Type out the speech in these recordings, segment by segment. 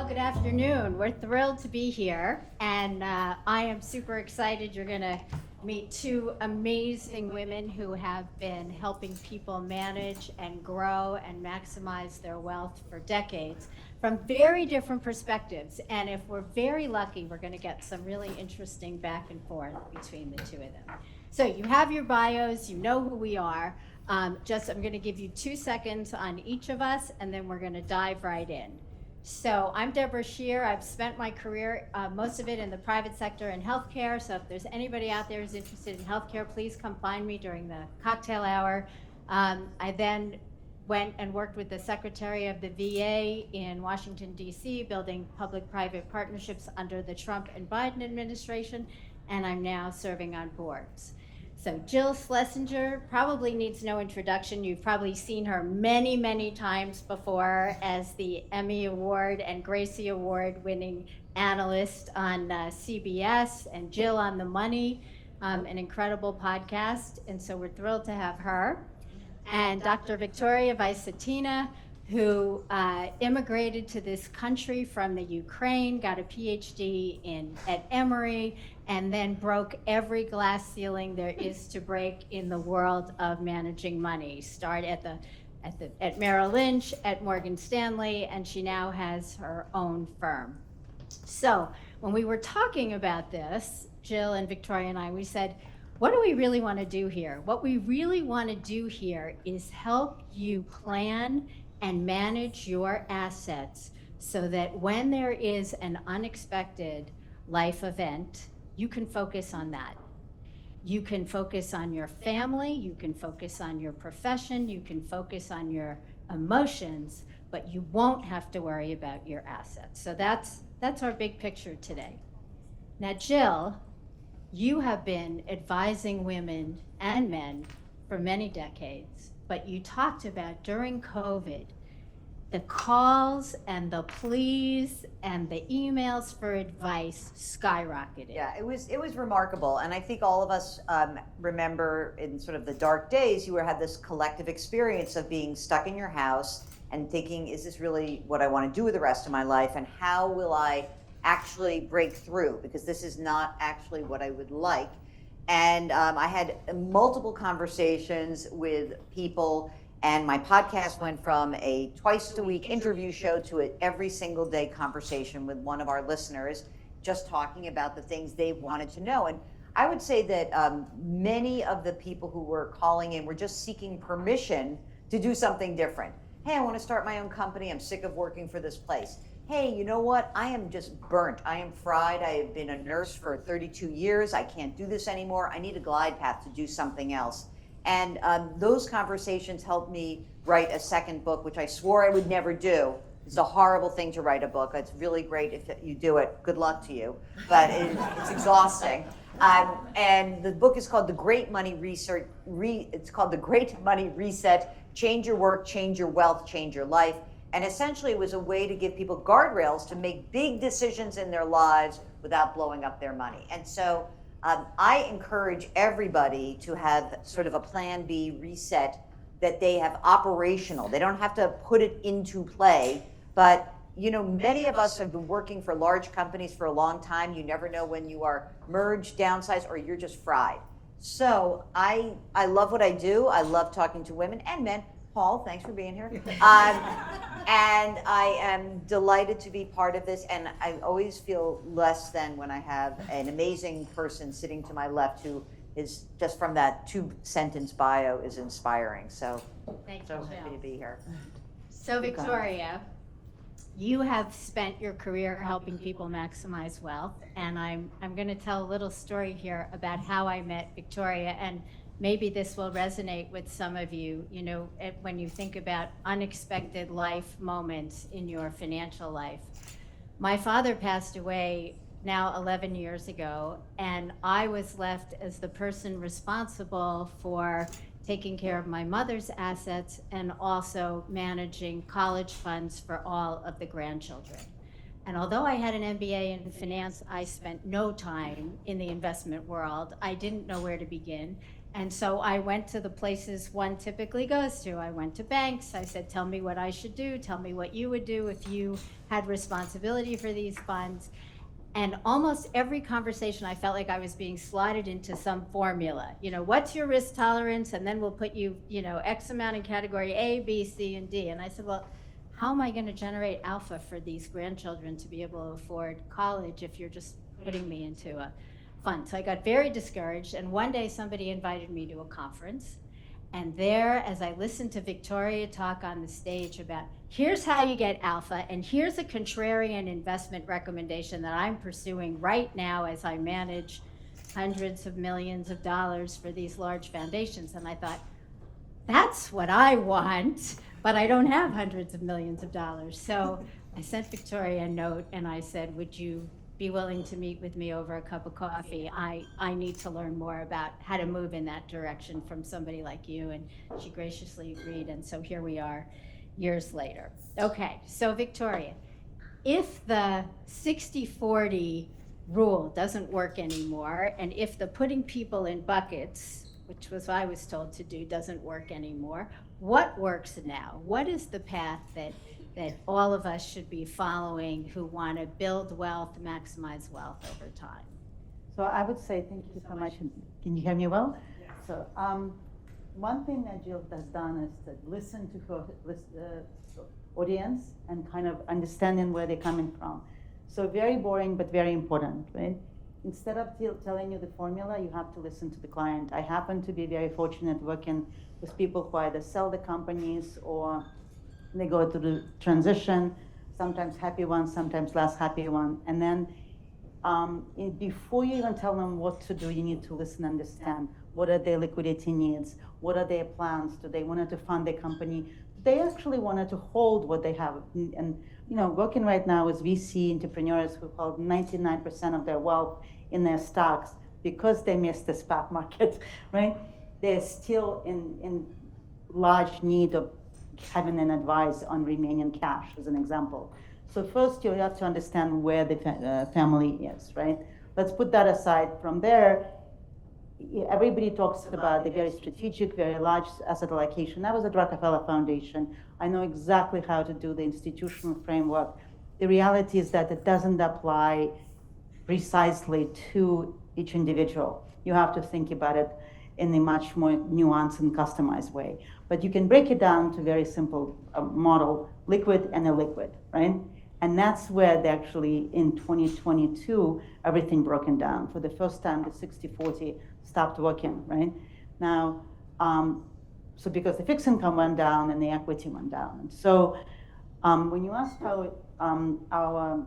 Well, good afternoon. We're thrilled to be here, and I am super excited. You're going to meet two amazing women who have been helping people manage and grow and maximize their wealth for decades from very different perspectives. And if we're very lucky, we're going to get some really interesting back and forth between the two of them. So you have your bios, you know who we are. I'm going to give you 2 seconds on each of us, and then we're going to dive right in. So I'm Deborah Shear. I've spent my career, most of it in the private sector and healthcare. So if there's anybody out there who's interested in healthcare, please come find me during the cocktail hour. I then went and worked with the Secretary of the VA in Washington, D.C., building public-private partnerships under the Trump and Biden administration, and I'm now serving on boards. So Jill Schlesinger probably needs no introduction. You've probably seen her many, many times before as the Emmy Award and Gracie Award winning analyst on CBS, and Jill on The Money, an incredible podcast. And so we're thrilled to have her. And Dr. Victoria Vysotina, who immigrated to this country from the Ukraine, got a PhD at Emory, and then broke every glass ceiling there is to break in the world of managing money. Started at Merrill Lynch, at Morgan Stanley, and she now has her own firm. So when we were talking about this, Jill and Victoria and I, we said, what do we really want to do here? What we really want to do here is help you plan and manage your assets so that when there is an unexpected life event, you can focus on that. You can focus on your family, you can focus on your profession, you can focus on your emotions, but you won't have to worry about your assets. So that's our big picture today. Now, Jill, you have been advising women and men for many decades, but you talked about during COVID, the calls and the pleas and the emails for advice skyrocketed. Yeah, it was remarkable, and I think all of us remember in sort of the dark days, you had this collective experience of being stuck in your house and thinking, is this really what I want to do with the rest of my life, and how will I actually break through, because this is not actually what I would like. And I had multiple conversations with people, and my podcast went from a twice-a-week interview show to an every single day conversation with one of our listeners, just talking about the things they wanted to know. And I would say that many of the people who were calling in were just seeking permission to do something different. Hey, I want to start my own company. I'm sick of working for this place. Hey, you know what? I am just burnt. I am fried. I have been a nurse for 32 years. I can't do this anymore. I need a glide path to do something else. And those conversations helped me write a second book, which I swore I would never do. It's a horrible thing to write a book. It's really great if you do it. Good luck to you. But it's exhausting. And the book is called The Great Money Reset. It's called The Great Money Reset. Change your work, change your wealth, change your life. And essentially, it was a way to give people guardrails to make big decisions in their lives without blowing up their money. And so I encourage everybody to have sort of a plan B reset that they have operational. They don't have to put it into play, but many of us have been working for large companies for a long time. You never know when you are merged, downsized, or you're just fried. So I love what I do. I love talking to women and men. Paul, thanks for being here. And I am delighted to be part of this, and I always feel less than when I have an amazing person sitting to my left who is, just from that 2-sentence bio, is inspiring. So, Thank so you, happy Jill. to be here. So Victoria, you have spent your career helping people maximize wealth, and I'm going to tell a little story here about how I met Victoria, and maybe this will resonate with some of you, when you think about unexpected life moments in your financial life. My father passed away now 11 years ago, and I was left as the person responsible for taking care of my mother's assets and also managing college funds for all of the grandchildren. And although I had an MBA in finance, I spent no time in the investment world. I didn't know where to begin. And so I went to the places one typically goes to. I went to banks. I said, tell me what I should do. Tell me what you would do if you had responsibility for these funds. And almost every conversation, I felt like I was being slotted into some formula. You know, what's your risk tolerance? And then we'll put you, you know, X amount in category A, B, C, and D. And I said, well, how am I going to generate alpha for these grandchildren to be able to afford college if you're just putting me into a fund? So I got very discouraged. And one day somebody invited me to a conference. And there, as I listened to Victoria talk on the stage about here's how you get alpha, and here's a contrarian investment recommendation that I'm pursuing right now as I manage hundreds of millions of dollars for these large foundations. And I thought, that's what I want, but I don't have hundreds of millions of dollars. So I sent Victoria a note and I said, would you be willing to meet with me over a cup of coffee? I need to learn more about how to move in that direction from somebody like you. And she graciously agreed. And so here we are years later. Okay, so Victoria, if the 60-40 rule doesn't work anymore, and if the putting people in buckets, which was what I was told to do, doesn't work anymore, what works now? What is the path that all of us should be following who want to build wealth, maximize wealth over time? So I would say thank you so much. Can you hear me well? Yes. So one thing that Jill has done is to listen to her audience and kind of understanding where they're coming from. So very boring, but very important, right? Instead of telling you the formula, you have to listen to the client. I happen to be very fortunate working with people who either sell the companies or they go through the transition, sometimes happy one, sometimes less happy one. And then before you even tell them what to do, you need to listen and understand what are their liquidity needs, what are their plans, do they want to fund their company, do they actually want to hold what they have. And you know, working right now with VC entrepreneurs who hold 99% of their wealth in their stocks because they missed the stock market, right? They're still in large need of having an advice on remaining cash, as an example. So first you have to understand where the family is, right? Let's put that aside. From there, everybody talks about the very strategic, very large asset allocation. I was at Rockefeller Foundation. I know exactly how to do the institutional framework. The reality is that it doesn't apply precisely to each individual. You have to think about it in a much more nuanced and customized way. But you can break it down to very simple model, liquid and illiquid, right? And that's where they actually, in 2022, everything broken down. For the first time, the 60-40 stopped working, right? Now, so because the fixed income went down and the equity went down. And so when you ask how our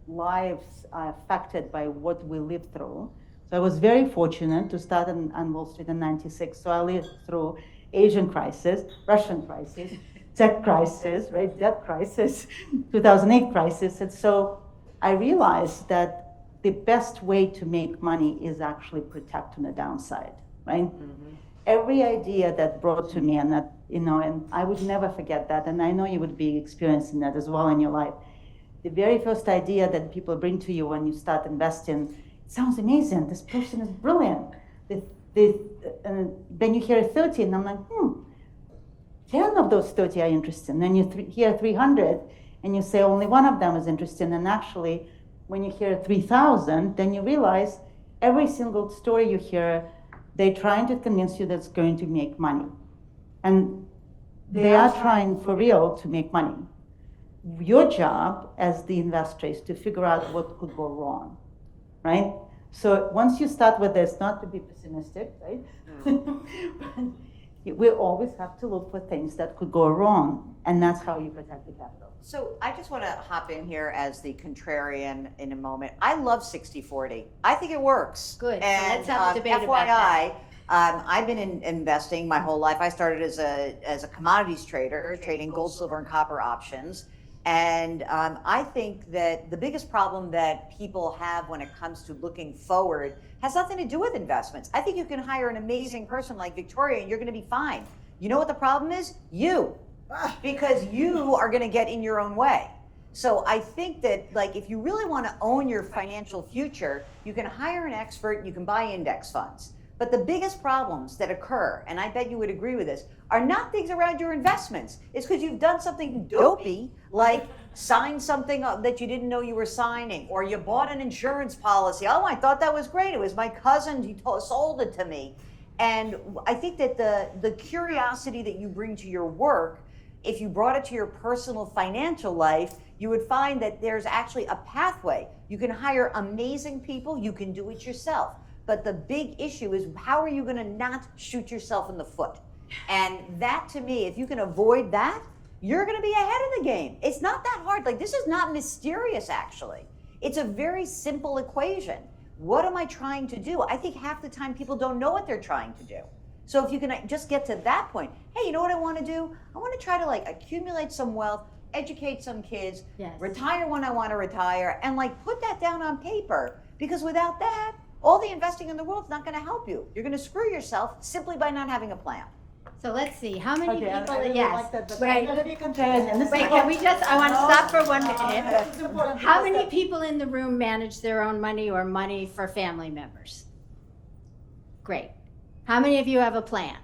lives are affected by what we live through, so I was very fortunate to start on Wall Street in '96. So I lived through Asian crisis, Russian crisis, tech crisis, right, debt crisis, 2008 crisis. And so I realized that the best way to make money is actually protect on the downside, right? Mm-hmm. Every idea that brought to me, and that, you know, and I would never forget that, and I know you would be experiencing that as well in your life. The very first idea that people bring to you when you start investing, sounds amazing, this person is brilliant. Then you hear 30, and I'm like, 10 of those 30 are interesting. Then you hear 300, and you say only one of them is interesting. And actually, when you hear 3,000, then you realize every single story you hear, they're trying to convince you that it's going to make money. And they are trying for real to make money. Your job as the investor is to figure out what could go wrong, right? So once you start with this, not to be pessimistic, right? But we always have to look for things that could go wrong, and that's how you protect the capital. So I just want to hop in here as the contrarian in a moment. I love 60-40. I think it works. Good. And So let's have a debate FYI, about that. I've been investing my whole life. I started as a commodities trader, trading gold, silver, and copper options. And I think that the biggest problem that people have when it comes to looking forward has nothing to do with investments. I think you can hire an amazing person like Victoria and you're going to be fine. You know what the problem is? You. Because you are going to get in your own way. So I think that, like, if you really want to own your financial future, you can hire an expert, you can buy index funds. But the biggest problems that occur, and I bet you would agree with this, are not things around your investments. It's because you've done something dopey, like sign something that you didn't know you were signing, or you bought an insurance policy. Oh, I thought that was great. It was my cousin, he sold it to me. And I think that the curiosity that you bring to your work, if you brought it to your personal financial life, you would find that there's actually a pathway. You can hire amazing people, you can do it yourself. But the big issue is, how are you gonna not shoot yourself in the foot? And that, to me, if you can avoid that, you're gonna be ahead of the game. It's not that hard. Like, this is not mysterious, actually. It's a very simple equation. What am I trying to do? I think half the time people don't know what they're trying to do. So if you can just get to that point, hey, you know what I wanna do? I wanna try to like accumulate some wealth, educate some kids, Yes. retire when I wanna retire, and like put that down on paper. Because without that, all the investing in the world is not going to help you. You're going to screw yourself simply by not having a plan. So let's see, how many Okay, people, I really yes. like that, but Wait, I'm gonna be comparing, and this is wait, what- can we just, I want to stop for 1 minute. This is important How because many that- people in the room manage their own money or money for family members? Great. How many of you have a plan?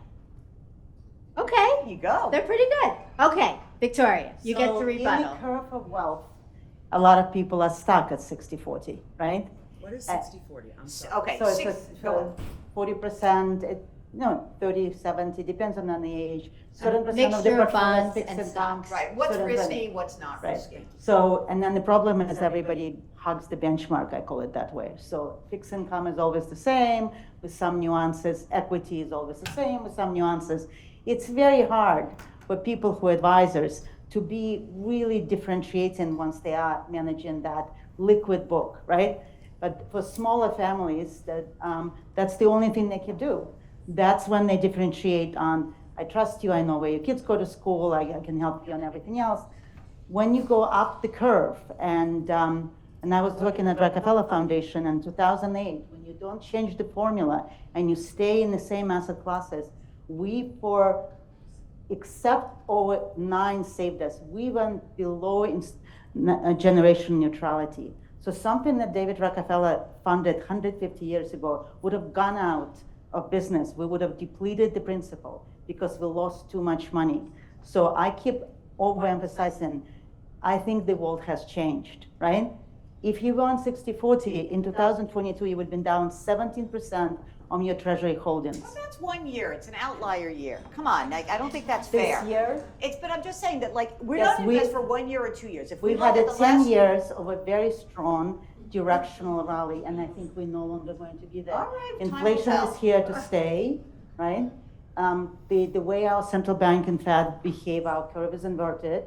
Okay, There you go. they're pretty good. Okay, Victoria, you get So the in the rebuttal. curve of wealth, a lot of people are stuck at 60-40, right? What is 60-40? I'm sorry. Okay, So it's six, a- go on. 40%, 30-70, depends on the age. Certain percent of the Mixture of portfolio is bonds fixed and income. stocks. Right, what's certain risky, what's not Right. risky. So, and then the problem is everybody hugs the benchmark, I call it that way. So fixed income is always the same with some nuances. Equity is always the same with some nuances. It's very hard for people who are advisors to be really differentiating once they are managing that liquid book, right? But for smaller families, that's the only thing they can do. That's when they differentiate on, I trust you, I know where your kids go to school, I can help you on everything else. When you go up the curve, and I was working at Rockefeller Foundation in 2008, when you don't change the formula and you stay in the same asset classes, except 09 saved us, we went below generation neutrality. So something that David Rockefeller funded 150 years ago would have gone out of business. We would have depleted the principal because we lost too much money. So I keep overemphasizing, I think the world has changed, right? If you were on 60-40, in 2022, you would have been down 17% on your treasury holdings. Well, that's 1 year. It's an outlier year. Come on, like, I don't think that's This fair. year, But I'm just saying that, like, we're Yes, not we- invest for 1 year or 2 years. If we we've look had at a the 10 last years of a very strong directional rally, and I think we're no longer going to be there. All right, time will Inflation tell. is here to stay, right? The way our central bank and Fed behave, our curve is inverted,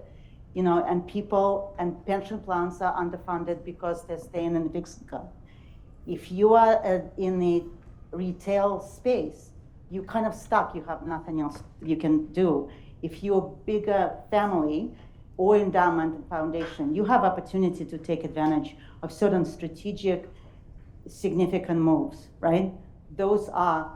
and people and pension plans are underfunded because they're staying in the fixed income. If you are in the retail space, you kind of stuck, you have nothing else you can do. If you're a bigger family or endowment and foundation, you have opportunity to take advantage of certain strategic, significant moves, right? Those are,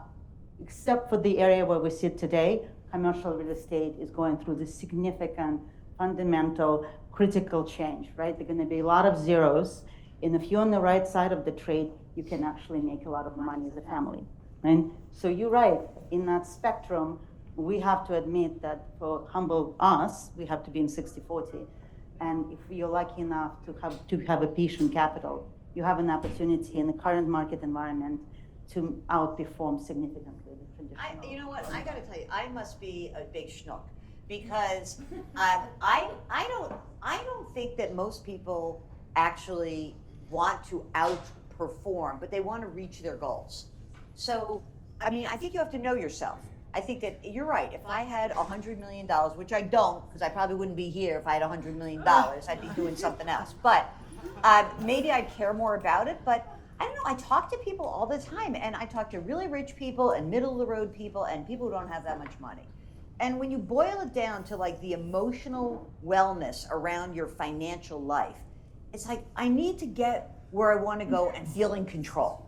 except for the area where we sit today, commercial real estate is going through the significant, fundamental, critical change, right? There are gonna be a lot of zeros, and if you're on the right side of the trade, you can actually make a lot of money as a family, right? So you're right, in that spectrum, we have to admit that for humble us, we have to be in 60-40. And if you're lucky enough to have a patient capital, you have an opportunity in the current market environment to outperform significantly the traditional. You know what? I got to tell you, I must be a big schnook because I don't think that most people actually want to outperform, but they want to reach their goals. So, I mean, I think you have to know yourself. I think that you're right. If I had $100 million, which I don't, because I probably wouldn't be here if I had $100 million, I'd be doing something else. But maybe I'd care more about it. But I don't know. I talk to people all the time, and I talk to really rich people and middle of the road people and people who don't have that much money. And when you boil it down to like the emotional wellness around your financial life, it's like I need to get where I want to go and feel in control.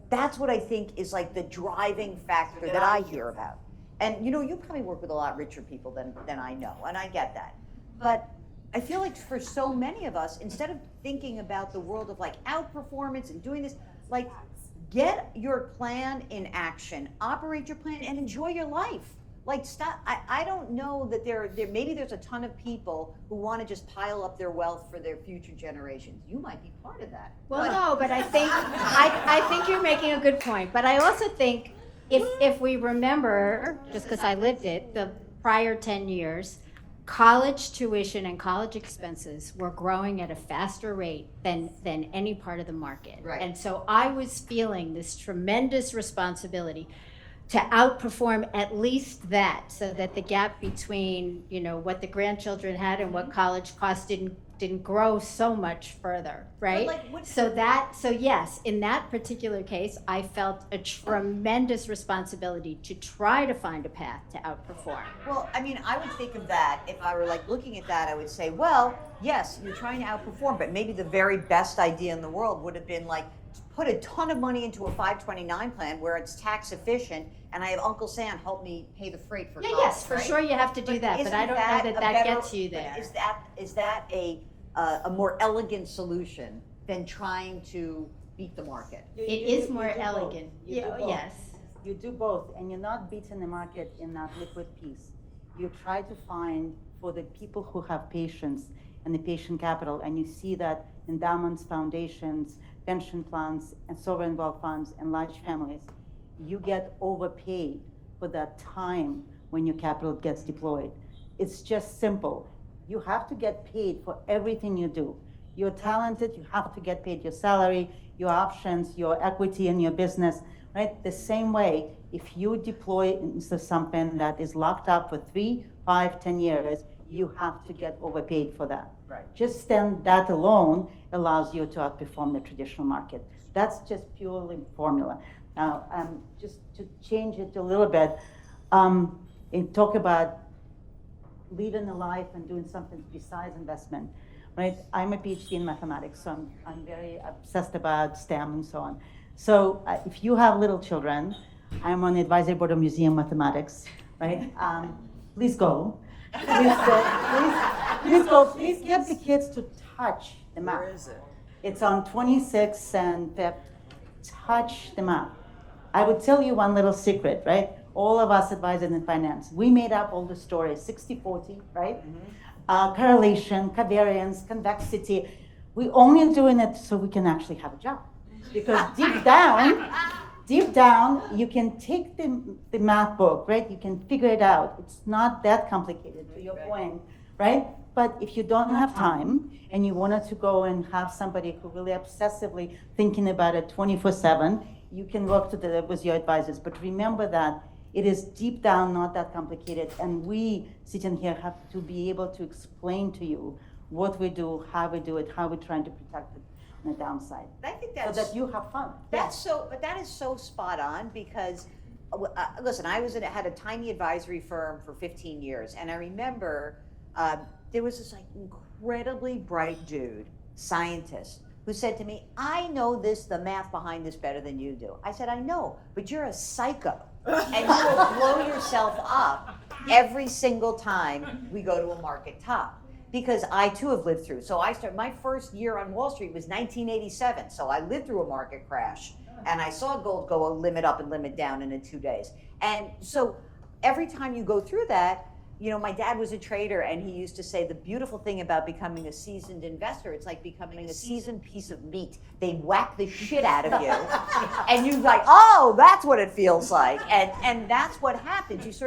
That's what I think is like the driving factor that I hear about. And you probably work with a lot richer people than I know, and I get that. But I feel like for so many of us, instead of thinking about the world of like outperformance and doing this, like get your plan in action, operate your plan, and enjoy your life. Like, stop. I don't know that there maybe there's a ton of people who want to just pile up their wealth for their future generations. You might be part of that. Well, no, but I think I think you're making a good point. But I also think if we remember, just because I lived it, the prior 10 years, college tuition and college expenses were growing at a faster rate than any part of the market. Right. And so I was feeling this tremendous responsibility to outperform at least that, so that the gap between, you know, what the grandchildren had and what college cost didn't grow so much further, right? like, So yes, in that particular case, I felt a tremendous responsibility to try to find a path to outperform. Well, I mean, I would think of that if I were like looking at that, I would say, well, yes, you're trying to outperform, but maybe the very best idea in the world would have been like, put a ton of money into a 529 plan where it's tax efficient, and I have Uncle Sam help me pay the freight for college. Yes, for right? sure you have to do that, but I don't know that that gets you there. Is that a more elegant solution than trying to beat the market? It is more You do both. elegant. You do both. Yes. You do both, and you're not beating the market in that liquid piece. You try to find for the people who have patience and the patient capital, and you see that endowments, foundations, pension plans, and sovereign wealth funds, and large families, you get overpaid for that time when your capital gets deployed. It's just simple. You have to get paid for everything you do. You're talented, you have to get paid your salary, your options, your equity in your business, right? The same way, if you deploy into something that is locked up for 3, 5, 10 years, you have to get overpaid for that. Right. Just that alone allows you to outperform the traditional market. That's just purely formula. Now, just to change it a little bit, and talk about living a life and doing something besides investment, right? I'm a PhD in mathematics, so I'm very obsessed about STEM and so on. So if you have little children, I'm on the advisory board of Museum Mathematics, right? Please go. Please go. Please get the kids to touch the map. Where is it? It's on 26th and 5th. Touch the map. I would tell you one little secret, right? All of us advisors in finance, we made up all the stories, 60-40, right? Correlation, covariance, convexity. We're only doing it so we can actually have a job. Because deep down, you can take the math book, right? You can figure it out. It's not that complicated, to your point, right? But if you don't have time and you wanted to go and have somebody who really obsessively thinking about it 24/7, you can work with your advisors. But remember that it is deep down not that complicated, and we sitting here have to be able to explain to you what we do, how we do it, how we're trying to protect it on the downside, I think so that's that you have fun. but that is so spot on because, listen, I had a tiny advisory firm for 15 years, and I remember there was this like incredibly bright dude, scientist, who said to me, "I know the math behind this better than you do." I said, "I know, but you're a psycho, and you will blow yourself up every single time we go to a market top." Because I too have lived through. So my first year on Wall Street was 1987. So I lived through a market crash, and I saw gold go a limit up and limit down in 2 days. And so every time you go through that, you know, my dad was a trader, and he used to say the beautiful thing about becoming a seasoned investor, it's like becoming a seasoned piece of meat. They whack the shit out of you, and you're like, oh, that's what it feels like. And that's what happens.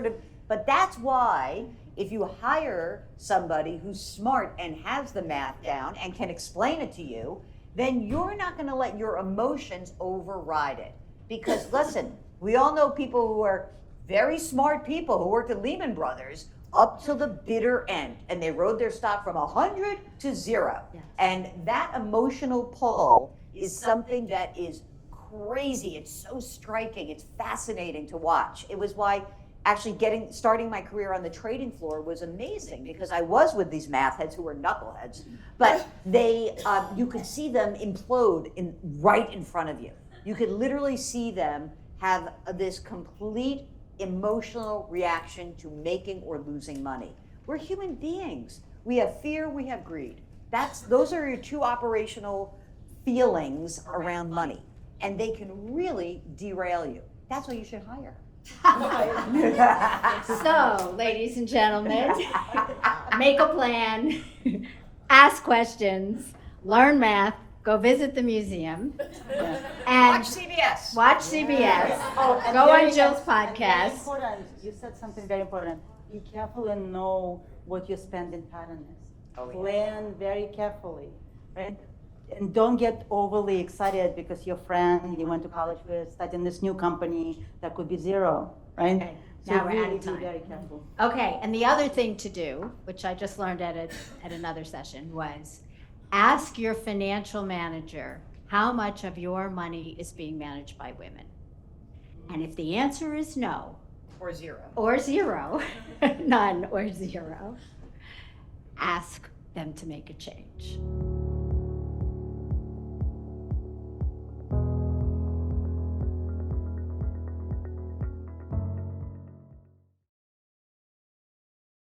But that's why if you hire somebody who's smart and has the math down and can explain it to you, then you're not going to let your emotions override it. Because listen, we all know people who are very smart people who worked at Lehman Brothers up to the bitter end, and they rode their stock from 100 to 0. Yes. And that emotional pull is something that is crazy. It's so striking. It's fascinating to watch. It was why actually starting my career on the trading floor was amazing, because I was with these math heads who were knuckleheads, but you could see them implode right in front of you. You could literally see them have this complete emotional reaction to making or losing money. We're human beings. We have fear, we have greed. Those are your two operational feelings around money. and they can really derail you. That's why you should hire. So, ladies and gentlemen, make a plan, ask questions, learn math, go visit the museum, and Watch CBS. watch CBS. Oh, and Go very- on Jill's and very podcast. important, you said something very important. Be careful and know what your spending pattern is. Oh, yeah. Plan very carefully, right? And don't get overly excited because your friend you went to college with starting this new company that could be zero, right? Okay, So now we're out really of be time. very careful. Okay, and the other thing to do, which I just learned at another session, was ask your financial manager how much of your money is being managed by women. And if the answer is no, Or zero. or zero, none or zero, ask them to make a change.